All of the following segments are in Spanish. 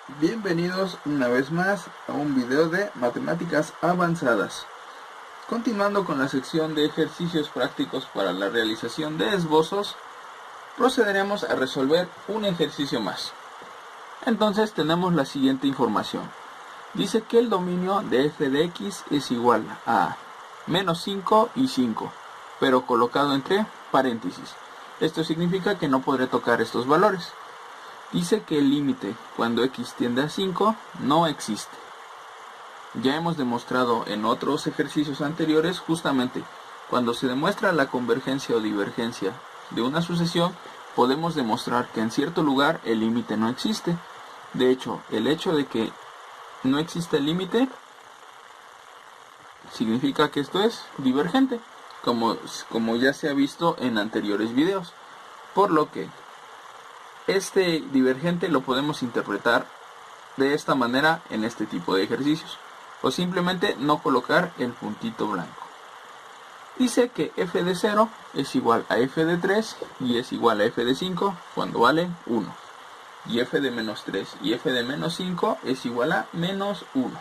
Bienvenidos una vez más a un video de matemáticas avanzadas. Continuando con la sección de ejercicios prácticos para la realización de esbozos, procederemos a resolver un ejercicio más. Entonces tenemos la siguiente información. Dice que el dominio de f de x es igual a menos 5 y 5, pero colocado entre paréntesis. Esto significa que no podré tocar estos valores. Dice que el límite cuando x tiende a 5 no existe. Ya hemos demostrado en otros ejercicios anteriores justamente cuando se demuestra la convergencia o divergencia de una sucesión, podemos demostrar que en cierto lugar el límite no existe. De hecho, el hecho de que no existe el límite significa que esto es divergente, como ya se ha visto en anteriores videos. Por lo que este divergente lo podemos interpretar de esta manera en este tipo de ejercicios, o simplemente no colocar el puntito blanco. Dice que f de 0 es igual a f de 3 y es igual a f de 5 cuando vale 1. Y f de menos 3 y f de menos 5 es igual a menos 1.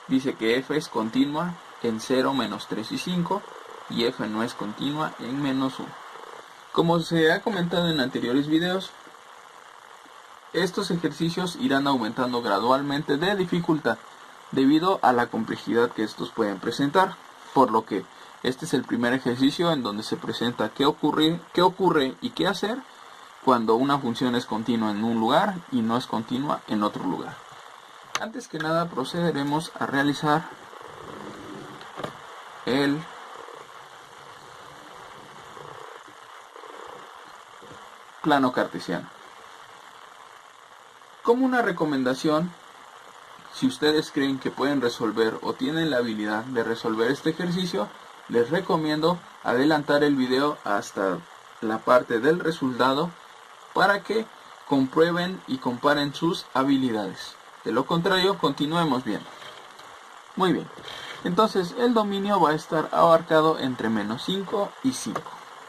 Dice que f es continua en 0, menos 3 y 5 y f no es continua en menos 1. Como se ha comentado en anteriores videos, estos ejercicios irán aumentando gradualmente de dificultad debido a la complejidad que estos pueden presentar, por lo que este es el primer ejercicio en donde se presenta qué ocurre y qué hacer cuando una función es continua en un lugar y no es continua en otro lugar. Antes que nada procederemos a realizar el plano cartesiano. Como una recomendación, si ustedes creen que pueden resolver o tienen la habilidad de resolver este ejercicio, les recomiendo adelantar el video hasta la parte del resultado para que comprueben y comparen sus habilidades. De lo contrario, continuemos viendo. Muy bien, entonces el dominio va a estar abarcado entre menos 5 y 5.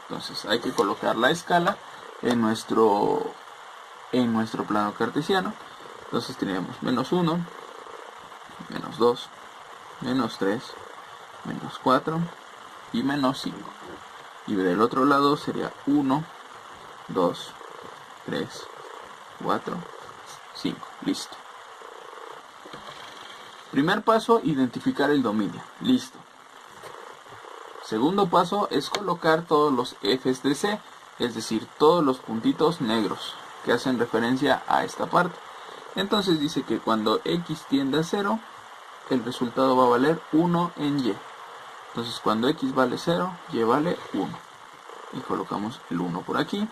Entonces hay que colocar la escala en nuestro plano cartesiano. Entonces tenemos menos 1, menos 2, menos 3, menos 4 y menos 5. Y del otro lado sería 1, 2, 3, 4, 5. Listo. Primer paso, identificar el dominio. Listo. Segundo paso es colocar todos los f's de c, es decir, todos los puntitos negros que hacen referencia a esta parte. Entonces dice que cuando x tiende a 0, el resultado va a valer 1 en y. Entonces cuando x vale 0, y vale 1. Y colocamos el 1 por aquí.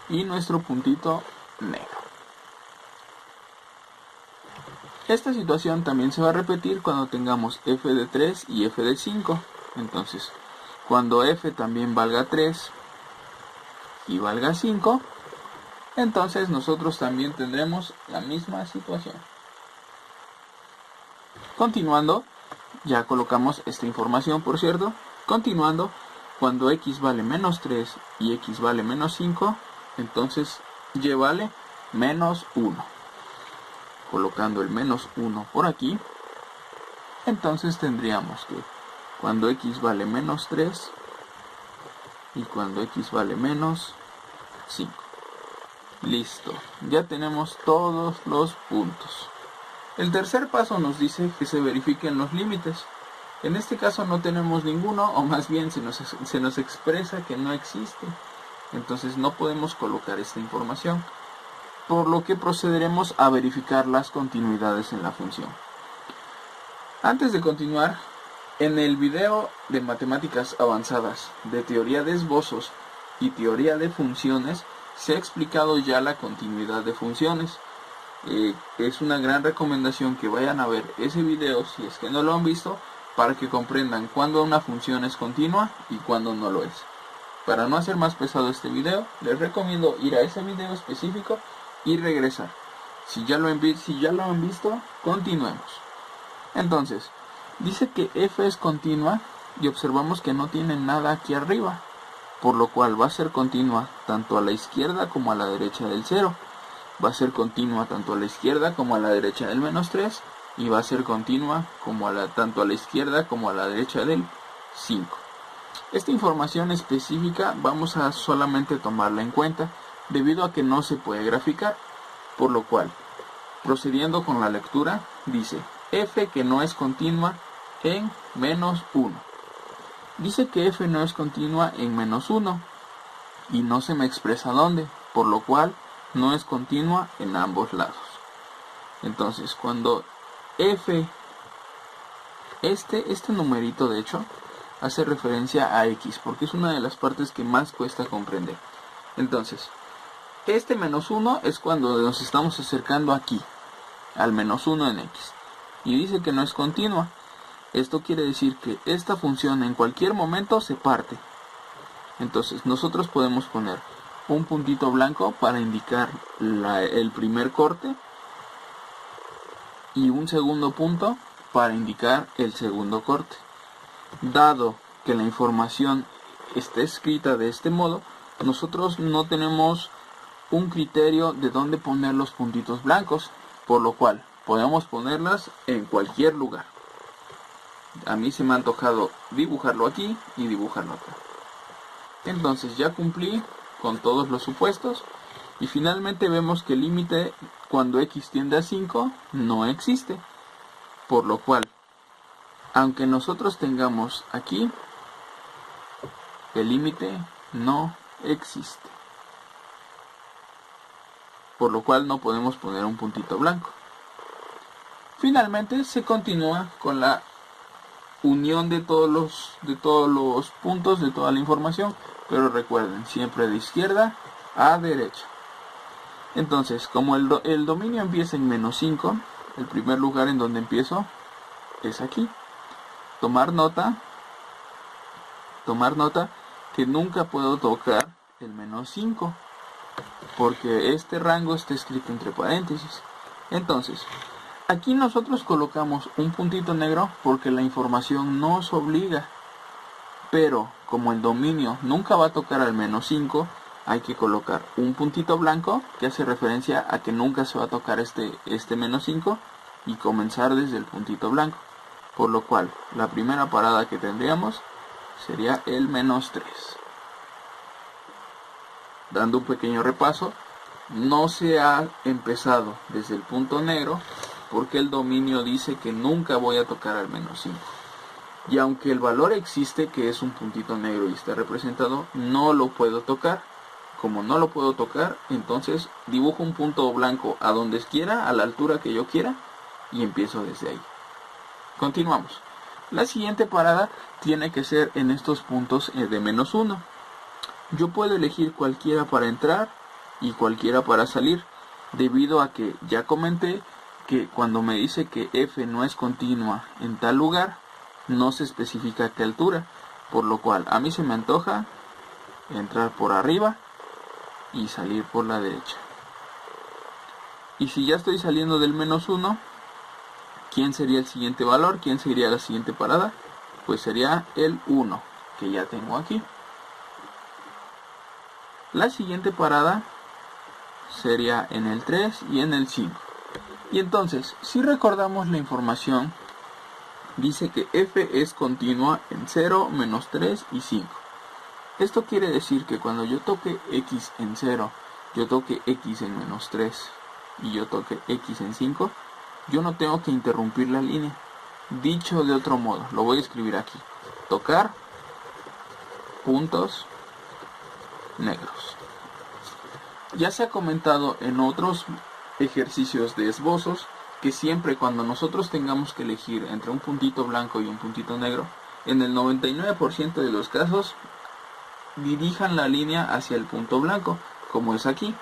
Y nuestro puntito negro. Esta situación también se va a repetir cuando tengamos f de 3 y f de 5. Entonces, cuando f también valga 3 y valga 5, entonces nosotros también tendremos la misma situación. Continuando, ya colocamos esta información, por cierto. Continuando, cuando x vale menos 3 y x vale menos 5, entonces y vale menos 1. Colocando el menos 1 por aquí, entonces tendríamos que cuando x vale menos 3 y cuando x vale menos 5. Listo, ya tenemos todos los puntos. El tercer paso nos dice que se verifiquen los límites. En este caso no tenemos ninguno, o más bien se nos expresa que no existe. Entonces no podemos colocar esta información, por lo que procederemos a verificar las continuidades en la función. Antes de continuar, en el video de matemáticas avanzadas de teoría de esbozos y teoría de funciones, se ha explicado ya la continuidad de funciones. Es una gran recomendación que vayan a ver ese video si es que no lo han visto, para que comprendan cuándo una función es continua y cuándo no lo es. Para no hacer más pesado este video, les recomiendo ir a ese video específico y regresar. Si ya lo han visto, continuemos. Entonces, dice que f es continua y observamos que no tiene nada aquí arriba, por lo cual va a ser continua tanto a la izquierda como a la derecha del 0. va a ser continua tanto a la izquierda como a la derecha del menos 3 y va a ser continua como tanto a la izquierda como a la derecha del 5. Esta información específica vamos a solamente tomarla en cuenta debido a que no se puede graficar, por lo cual, procediendo con la lectura, dice f que no es continua en menos 1. Dice que f no es continua en menos 1 y no se me expresa dónde, por lo cual no es continua en ambos lados. Entonces, cuando f, este numerito de hecho, hace referencia a x, porque es una de las partes que más cuesta comprender. Entonces, este menos 1 es cuando nos estamos acercando aquí, al menos 1 en x. Y dice que no es continua. Esto quiere decir que esta función en cualquier momento se parte. Entonces, nosotros podemos poner un puntito blanco para indicar el primer corte y un segundo punto para indicar el segundo corte. Dado que la información está escrita de este modo, nosotros no tenemos un criterio de dónde poner los puntitos blancos, por lo cual podemos ponerlas en cualquier lugar. A mí se me ha antojado dibujarlo aquí y dibujarlo acá. Entonces ya cumplí con todos los supuestos y finalmente vemos que el límite cuando x tiende a 5 no existe, por lo cual aunque nosotros tengamos aquí, el límite no existe, por lo cual no podemos poner un puntito blanco. Finalmente se continúa con la unión de todos los puntos, de toda la información, pero recuerden, siempre de izquierda a derecha. Entonces, como el dominio empieza en menos 5, el primer lugar en donde empiezo es aquí. Tomar nota que nunca puedo tocar el menos 5, porque este rango está escrito entre paréntesis. Entonces, aquí nosotros colocamos un puntito negro porque la información nos obliga, pero como el dominio nunca va a tocar al menos 5, hay que colocar un puntito blanco que hace referencia a que nunca se va a tocar este menos 5 y comenzar desde el puntito blanco. Por lo cual, la primera parada que tendríamos sería el menos 3. Dando un pequeño repaso, no se ha empezado desde el punto negro porque el dominio dice que nunca voy a tocar al menos 5. Y aunque el valor existe, que es un puntito negro y está representado, no lo puedo tocar. Como no lo puedo tocar, entonces dibujo un punto blanco a donde quiera, a la altura que yo quiera, y empiezo desde ahí. Continuamos. La siguiente parada tiene que ser en estos puntos de menos 1. Yo puedo elegir cualquiera para entrar y cualquiera para salir, debido a que ya comenté que cuando me dice que f no es continua en tal lugar, no se especifica a qué altura, por lo cual a mí se me antoja entrar por arriba y salir por la derecha. Y si ya estoy saliendo del menos 1, ¿quién sería el siguiente valor? ¿Quién sería la siguiente parada? Pues sería el 1, que ya tengo aquí. La siguiente parada sería en el 3 y en el 5. Y entonces, si recordamos la información, dice que f es continua en 0, menos 3 y 5. Esto quiere decir que cuando yo toque x en 0, yo toque x en menos 3 y yo toque x en 5, yo no tengo que interrumpir la línea. Dicho de otro modo, lo voy a escribir aquí. Tocar puntos negros. Ya se ha comentado en otros ejercicios de esbozos que siempre cuando nosotros tengamos que elegir entre un puntito blanco y un puntito negro, en el 99% de los casos dirijan la línea hacia el punto blanco, como es aquí.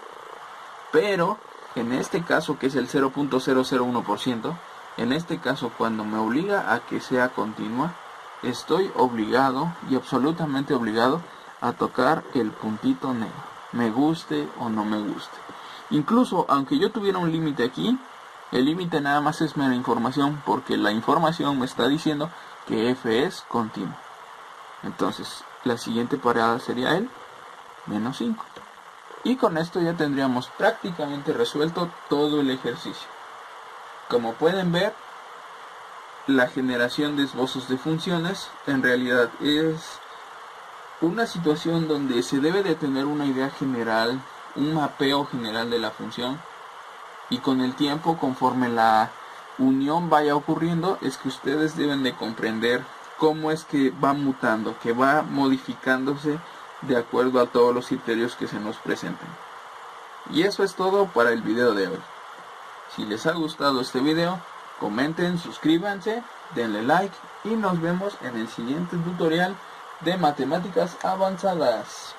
Pero en este caso, que es el 0.001%, en este caso cuando me obliga a que sea continua, estoy obligado y absolutamente obligado a tocar el puntito negro, me guste o no me guste. Incluso aunque yo tuviera un límite aquí, el límite nada más es mera información, porque la información me está diciendo que f es continua. Entonces la siguiente parada sería el menos 5. Y con esto ya tendríamos prácticamente resuelto todo el ejercicio. Como pueden ver, la generación de esbozos de funciones en realidad es una situación donde se debe de tener una idea general, un mapeo general de la función, y con el tiempo, conforme la unión vaya ocurriendo, es que ustedes deben de comprender cómo es que va mutando, que va modificándose de acuerdo a todos los criterios que se nos presenten. Y eso es todo para el video de hoy. Si les ha gustado este video, comenten, suscríbanse, denle like y nos vemos en el siguiente tutorial de matemáticas avanzadas.